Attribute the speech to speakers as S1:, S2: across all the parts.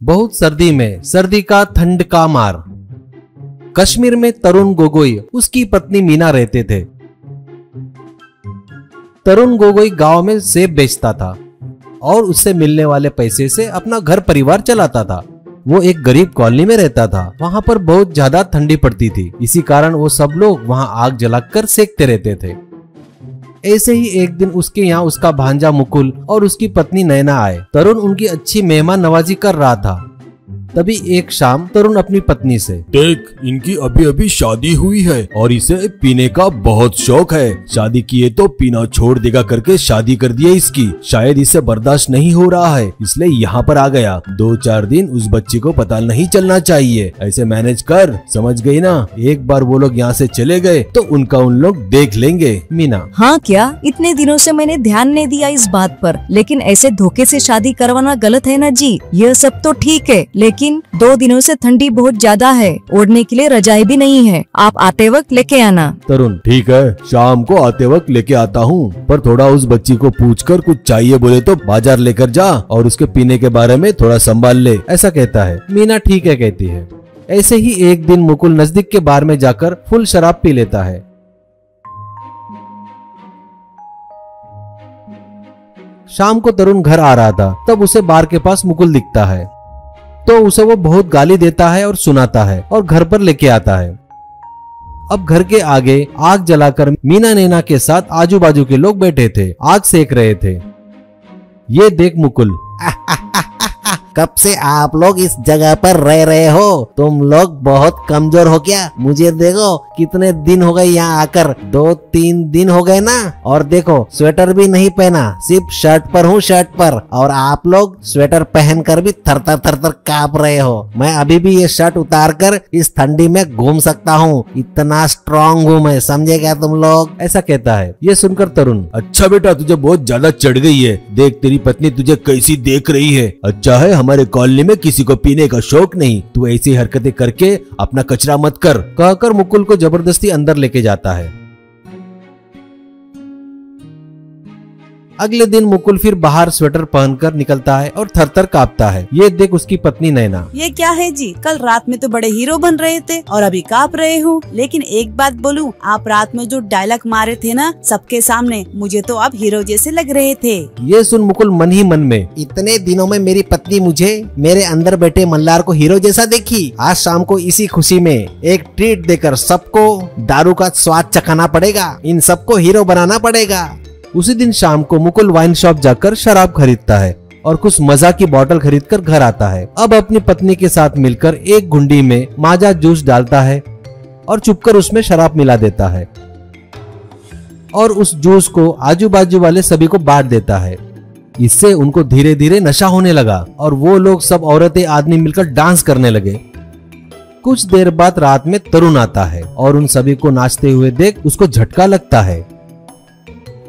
S1: बहुत सर्दी में सर्दी का ठंड का मार। कश्मीर में तरुण गोगोई उसकी पत्नी मीना रहते थे। तरुण गोगोई गांव में सेब बेचता था और उससे मिलने वाले पैसे से अपना घर परिवार चलाता था। वो एक गरीब कॉलोनी में रहता था। वहां पर बहुत ज्यादा ठंडी पड़ती थी, इसी कारण वो सब लोग वहां आग जलाकर सेकते रहते थे। ऐसे ही एक दिन उसके यहाँ उसका भांजा मुकुल और उसकी पत्नी नैना आए। तरुण उनकी अच्छी मेहमान नवाजी कर रहा था। तभी एक शाम तरुण अपनी पत्नी से,
S2: देख, इनकी अभी अभी शादी हुई है और इसे पीने का बहुत शौक है। शादी किए तो पीना छोड़ देगा करके शादी कर दी है इसकी। शायद इसे बर्दाश्त नहीं हो रहा है, इसलिए यहाँ पर आ गया। 2-4 दिन उस बच्ची को पता नहीं चलना चाहिए। ऐसे मैनेज कर, समझ गई ना? एक बार वो लोग यहाँ से चले गए तो उनका उन लोग देख लेंगे।
S1: मीना,
S3: हाँ क्या? इतने दिनों से मैंने ध्यान नहीं दिया इस बात पर, लेकिन ऐसे धोखे से शादी करवाना गलत है ना जी। यह सब तो ठीक है, लेकिन 2 दिनों से ठंडी बहुत ज्यादा है, ओढ़ने के लिए रजाई भी नहीं है। आप आते वक्त लेके आना।
S2: तरुण, ठीक है, शाम को आते वक्त लेके आता हूँ, पर थोड़ा उस बच्ची को पूछकर कुछ चाहिए बोले तो बाजार लेकर जा और उसके पीने के बारे में थोड़ा संभाल ले, ऐसा कहता है।
S1: मीना ठीक है कहती है। ऐसे ही एक दिन मुकुल नजदीक के बार में जाकर फुल शराब पी लेता है। शाम को तरुण घर आ रहा था, तब उसे बार के पास मुकुल दिखता है तो उसे वो बहुत गाली देता है और सुनाता है और घर पर लेके आता है। अब घर के आगे आग जलाकर मीना नैना के साथ आजू बाजू के लोग बैठे थे, आग सेक रहे थे। ये देख मुकुल,
S4: कब से आप लोग इस जगह पर रह रहे हो? तुम लोग बहुत कमजोर हो क्या? मुझे देखो, कितने दिन हो गए यहाँ आकर, 2-3 दिन हो गए ना। और देखो, स्वेटर भी नहीं पहना, सिर्फ शर्ट पर हूँ, शर्ट पर। और आप लोग स्वेटर पहनकर भी थरथर थरथर कांप रहे हो। मैं अभी भी ये शर्ट उतार कर इस ठंडी में घूम सकता हूँ, इतना स्ट्रॉन्ग हूँ मैं, समझे क्या तुम लोग?
S1: ऐसा कहता है। ये सुनकर तरुण,
S2: अच्छा बेटा, तुझे बहुत ज्यादा चढ़ गई है। देख, तेरी पत्नी तुझे कैसी देख रही है। अच्छा है हमारे कॉलोनी में किसी को पीने का शौक नहीं। तू ऐसी हरकतें करके अपना कचरा मत कर,
S1: कहकर मुकुल को जबरदस्ती अंदर लेके जाता है। अगले दिन मुकुल फिर बाहर स्वेटर पहनकर निकलता है और थरथर कांपता है। ये देख उसकी पत्नी नैना,
S5: ये क्या है जी? कल रात में तो बड़े हीरो बन रहे थे और अभी कांप रहे हो। लेकिन एक बात बोलूं, आप रात में जो डायलॉग मारे थे ना सबके सामने, मुझे तो आप हीरो जैसे लग रहे थे।
S1: ये सुन मुकुल मन ही मन में,
S4: इतने दिनों में मेरी पत्नी मुझे मेरे अंदर बैठे मल्लार को हीरो जैसा देखी। आज शाम को इसी खुशी में एक ट्रीट देकर सबको दारू का स्वाद चखाना पड़ेगा, इन सबको हीरो बनाना पड़ेगा।
S1: उसी दिन शाम को मुकुल वाइन शॉप जाकर शराब खरीदता है और कुछ मजा की बोतल खरीदकर घर आता है। अब अपनी पत्नी के साथ मिलकर एक गुंडी में माजा जूस डालता है और चुपकर उसमें शराब मिला देता है और उस जूस को आजू बाजू वाले सभी को बांट देता है। इससे उनको धीरे धीरे नशा होने लगा और वो लोग सब औरतें आदमी मिलकर डांस करने लगे। कुछ देर बाद रात में तरुण आता है और उन सभी को नाचते हुए देख उसको झटका लगता है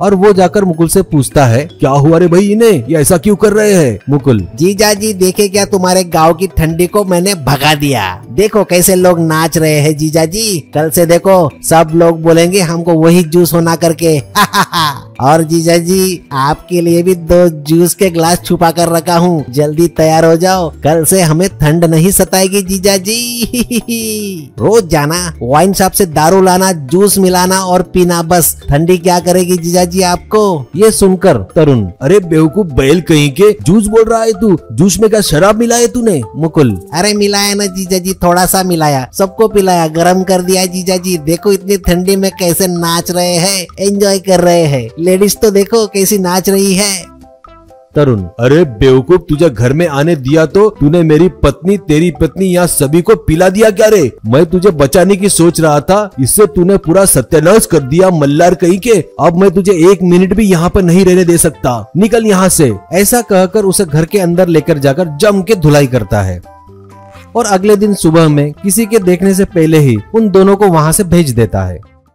S1: और वो जाकर मुकुल से पूछता है,
S2: क्या हुआ रे भाई, इन्हें ये ऐसा क्यों कर रहे हैं?
S1: मुकुल,
S4: जीजा जी देखे क्या, तुम्हारे गांव की ठंडी को मैंने भगा दिया। देखो कैसे लोग नाच रहे हैं जीजा जी। कल से देखो सब लोग बोलेंगे हमको वही जूस होना करके। और जीजा जी आपके लिए भी 2 जूस के ग्लास छुपा कर रखा हूँ, जल्दी तैयार हो जाओ, कल से हमें ठंड नहीं सताएगी जीजा जी। रोज जाना वाइन शॉप से दारू लाना, जूस मिलाना और पीना, बस ठंडी क्या करेगी जीजा जी आपको।
S1: ये सुनकर तरुण,
S2: अरे बेवकूफ बैल कहीं के, जूस बोल रहा है तू? जूस में क्या शराब मिलाया तूने?
S1: मुकुल,
S4: अरे मिलाया ना जीजा जी, थोड़ा सा मिलाया, सबको पिलाया, गरम कर दिया जीजा जी। देखो इतनी ठंडी में कैसे नाच रहे हैं, एंजॉय कर रहे हैं। लेडीज तो देखो कैसी नाच रही है।
S1: तरुण,
S2: अरे बेवकूफ, तुझे घर में आने दिया तो तूने मेरी पत्नी, तेरी पत्नी, यहाँ सभी को पिला दिया क्या रे? मैं तुझे बचाने की सोच रहा था, इससे तूने पूरा सत्यानाश कर दिया मल्लार कहीं के। अब मैं तुझे 1 मिनट भी यहाँ पर नहीं रहने दे सकता, निकल यहाँ से। ऐसा कहकर उसे घर के अंदर लेकर जाकर जम के धुलाई करता है और अगले दिन सुबह में किसी के देखने से पहले ही उन दोनों को वहाँ से भेज देता है।